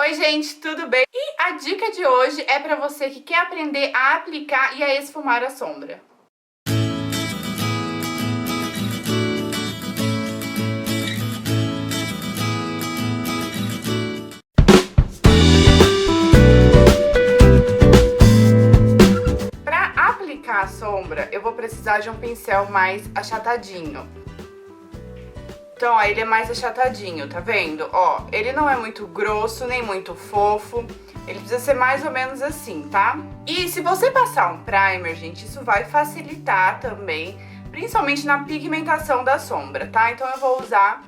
Oi gente, tudo bem? E a dica de hoje é para você que quer aprender a aplicar e a esfumar a sombra. Para aplicar a sombra, eu vou precisar de um pincel mais achatadinho. Então, ó, ele é mais achatadinho, tá vendo? Ó, ele não é muito grosso, nem muito fofo. Ele precisa ser mais ou menos assim, tá? E se você passar um primer, gente, isso vai facilitar também, principalmente na pigmentação da sombra, tá? Então eu vou usar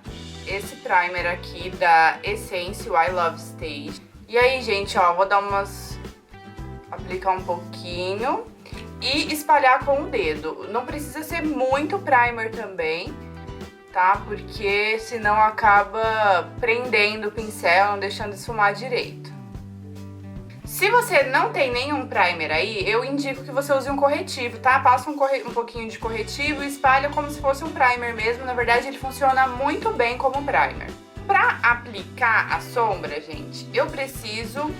esse primer aqui da Essence I Love Stage. E aí, gente, ó, vou dar aplicar um pouquinho e espalhar com o dedo. Não precisa ser muito primer também, tá? Porque senão acaba prendendo o pincel, não deixando esfumar direito. Se você não tem nenhum primer aí, eu indico que você use um corretivo, tá? Passa um pouquinho de corretivo e espalha como se fosse um primer mesmo. Na verdade, ele funciona muito bem como primer. Pra aplicar a sombra, gente, eu preciso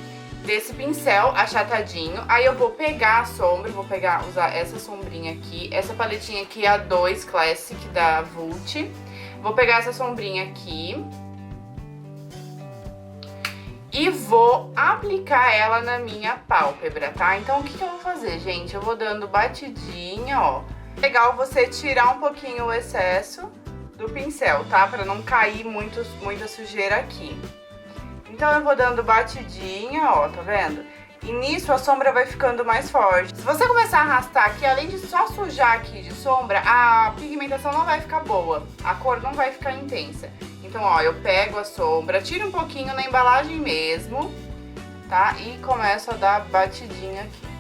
desse pincel achatadinho. Aí eu vou pegar a sombra, usar essa sombrinha aqui. Essa paletinha aqui é a 2 Classic da Vult. Vou pegar essa sombrinha aqui e vou aplicar ela na minha pálpebra, tá? Então, o que eu vou fazer, gente? Eu vou dando batidinha, ó. Legal você tirar um pouquinho o excesso do pincel, tá? Pra não cair muita sujeira aqui. Então, eu vou dando batidinha, ó, tá vendo? E nisso a sombra vai ficando mais forte. Se você começar a arrastar aqui, além de só sujar aqui de sombra, a pigmentação não vai ficar boa. A cor não vai ficar intensa. Então, ó, eu pego a sombra, tiro um pouquinho na embalagem mesmo, tá? E começo a dar batidinha aqui.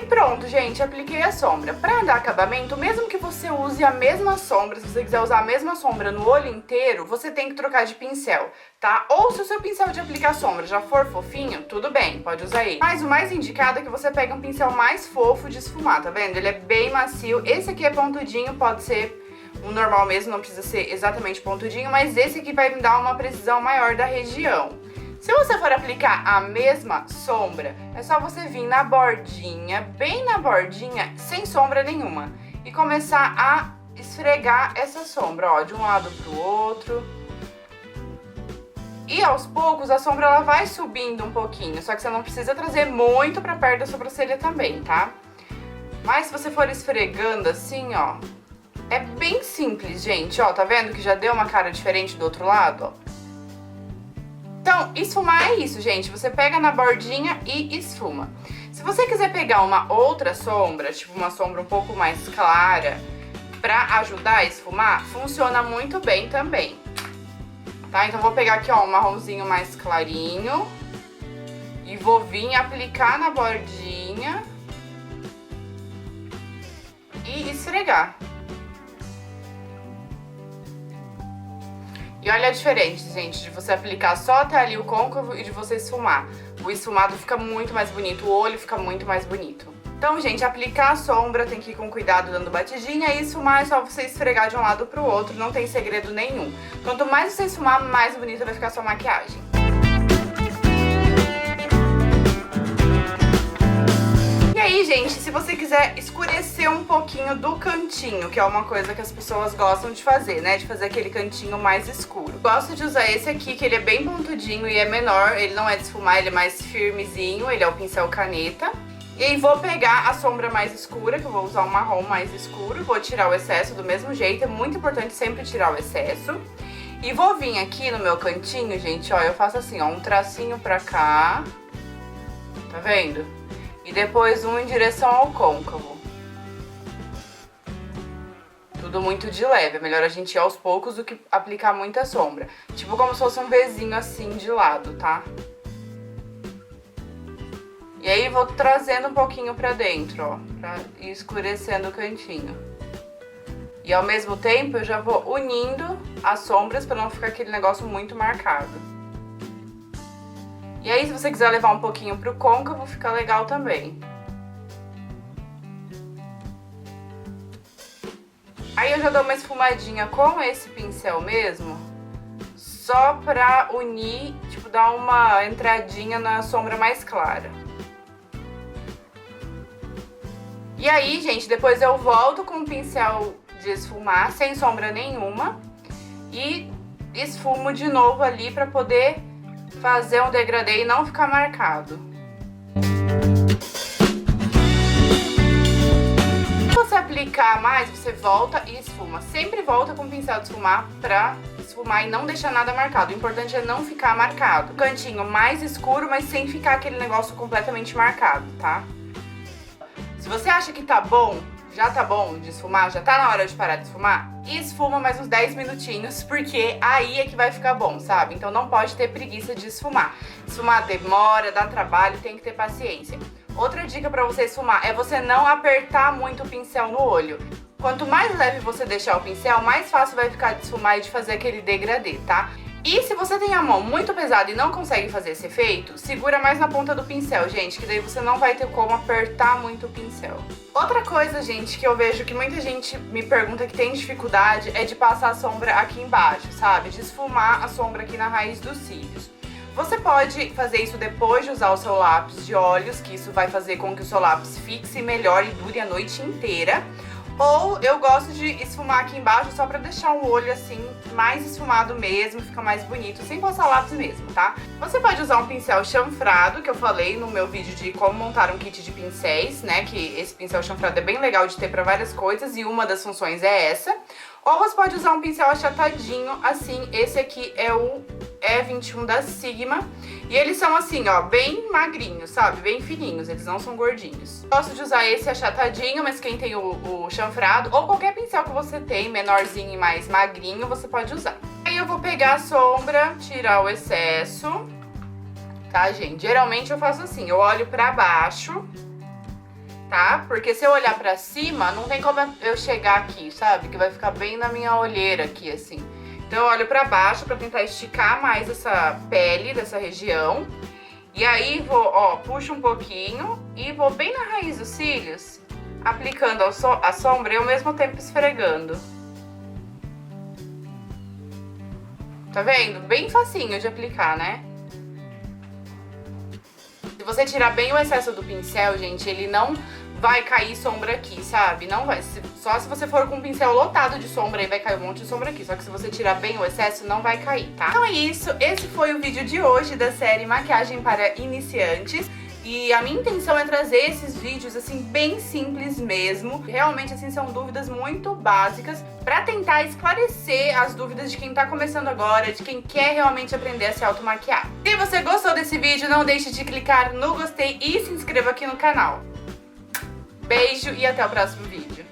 Pronto, gente, apliquei a sombra. Pra dar acabamento, mesmo que você use a mesma sombra, se você quiser usar a mesma sombra no olho inteiro, você tem que trocar de pincel, tá? Ou se o seu pincel de aplicar sombra já for fofinho, tudo bem, pode usar ele. Mas o mais indicado é que você pegue um pincel mais fofo de esfumar, tá vendo? Ele é bem macio. Esse aqui é pontudinho, pode ser um normal mesmo, não precisa ser exatamente pontudinho, mas esse aqui vai me dar uma precisão maior da região. Se você for aplicar a mesma sombra, é só você vir na bordinha, bem na bordinha, sem sombra nenhuma, e começar a esfregar essa sombra, ó, de um lado pro outro. E aos poucos a sombra ela vai subindo um pouquinho, só que você não precisa trazer muito pra perto da sobrancelha também, tá? Mas se você for esfregando assim, ó, é bem simples, gente, ó, tá vendo que já deu uma cara diferente do outro lado, ó? Então, esfumar é isso, gente. Você pega na bordinha e esfuma. Se você quiser pegar uma outra sombra, tipo uma sombra um pouco mais clara, pra ajudar a esfumar, funciona muito bem também. Tá? Então, vou pegar aqui, ó, um marronzinho mais clarinho. E vou vir aplicar na bordinha. E esfregar. E olha a diferença, gente, de você aplicar só até ali o côncavo e de você esfumar. O esfumado fica muito mais bonito, o olho fica muito mais bonito. Então, gente, aplicar a sombra tem que ir com cuidado dando batidinha e esfumar é só você esfregar de um lado pro outro, não tem segredo nenhum. Quanto mais você esfumar, mais bonita vai ficar a sua maquiagem. E aí, gente, se você quiser escurecer um pouquinho do cantinho, que é uma coisa que as pessoas gostam de fazer, né? De fazer aquele cantinho mais escuro. Gosto de usar esse aqui, que ele é bem pontudinho e é menor. Ele não é de esfumar, ele é mais firmezinho, ele é o pincel caneta. E aí vou pegar a sombra mais escura, que eu vou usar um marrom mais escuro. Vou tirar o excesso do mesmo jeito, é muito importante sempre tirar o excesso. E vou vir aqui no meu cantinho, gente, ó, eu faço assim, ó, um tracinho pra cá. Tá vendo? E depois um em direção ao côncavo. Tudo muito de leve, é melhor a gente ir aos poucos do que aplicar muita sombra. Tipo como se fosse um Vzinho assim de lado, tá? E aí vou trazendo um pouquinho pra dentro, ó, pra ir escurecendo o cantinho. E ao mesmo tempo eu já vou unindo as sombras pra não ficar aquele negócio muito marcado. E aí, se você quiser levar um pouquinho pro côncavo, fica legal também. Aí eu já dou uma esfumadinha com esse pincel mesmo, só pra unir, tipo, dar uma entradinha na sombra mais clara. E aí, gente, depois eu volto com o pincel de esfumar, sem sombra nenhuma, e esfumo de novo ali pra poder fazer um degradê e não ficar marcado. Se você aplicar mais, você volta e esfuma. Sempre volta com o pincel de esfumar pra esfumar e não deixar nada marcado. O importante é não ficar marcado. O cantinho mais escuro, mas sem ficar aquele negócio completamente marcado, tá? Se você acha que tá bom, já tá bom de esfumar, já tá na hora de parar de esfumar, esfuma mais uns 10 minutinhos, porque aí é que vai ficar bom, sabe? Então não pode ter preguiça de esfumar. Esfumar demora, dá trabalho, tem que ter paciência. Outra dica pra você esfumar é você não apertar muito o pincel no olho. Quanto mais leve você deixar o pincel, mais fácil vai ficar de esfumar e de fazer aquele degradê, tá? E se você tem a mão muito pesada e não consegue fazer esse efeito, segura mais na ponta do pincel, gente, que daí você não vai ter como apertar muito o pincel. Outra coisa, gente, que eu vejo que muita gente me pergunta que tem dificuldade é de passar a sombra aqui embaixo, sabe? De esfumar a sombra aqui na raiz dos cílios. Você pode fazer isso depois de usar o seu lápis de olhos, que isso vai fazer com que o seu lápis fixe melhor e dure a noite inteira. Ou eu gosto de esfumar aqui embaixo só pra deixar o olho assim mais esfumado mesmo, fica mais bonito, sem passar lápis mesmo, tá? Você pode usar um pincel chanfrado, que eu falei no meu vídeo de como montar um kit de pincéis, né? Que esse pincel chanfrado é bem legal de ter pra várias coisas e uma das funções é essa. Ou você pode usar um pincel achatadinho, assim, esse aqui é o E21 da Sigma. E eles são assim, ó, bem magrinhos, sabe? Bem fininhos, eles não são gordinhos. Gosto de usar esse achatadinho, mas quem tem o chanfrado, ou qualquer pincel que você tem, menorzinho e mais magrinho, você pode usar. Aí eu vou pegar a sombra, tirar o excesso, tá, gente? Geralmente eu faço assim, eu olho pra baixo, tá? Porque se eu olhar pra cima, não tem como eu chegar aqui, sabe? Que vai ficar bem na minha olheira aqui, assim. Então eu olho pra baixo pra tentar esticar mais essa pele dessa região. E aí vou, ó, puxo um pouquinho e vou bem na raiz dos cílios, aplicando a sombra e ao mesmo tempo esfregando. Tá vendo? Bem facinho de aplicar, né? Se você tirar bem o excesso do pincel, gente, ele não vai cair sombra aqui, sabe? Não vai. Só se você for com um pincel lotado de sombra, aí vai cair um monte de sombra aqui. Só que se você tirar bem o excesso, não vai cair, tá? Então é isso. Esse foi o vídeo de hoje da série Maquiagem para Iniciantes. E a minha intenção é trazer esses vídeos, assim, bem simples mesmo. Realmente, assim, são dúvidas muito básicas pra tentar esclarecer as dúvidas de quem tá começando agora, de quem quer realmente aprender a se automaquiar. Se você gostou desse vídeo, não deixe de clicar no gostei e se inscreva aqui no canal. Beijo e até o próximo vídeo.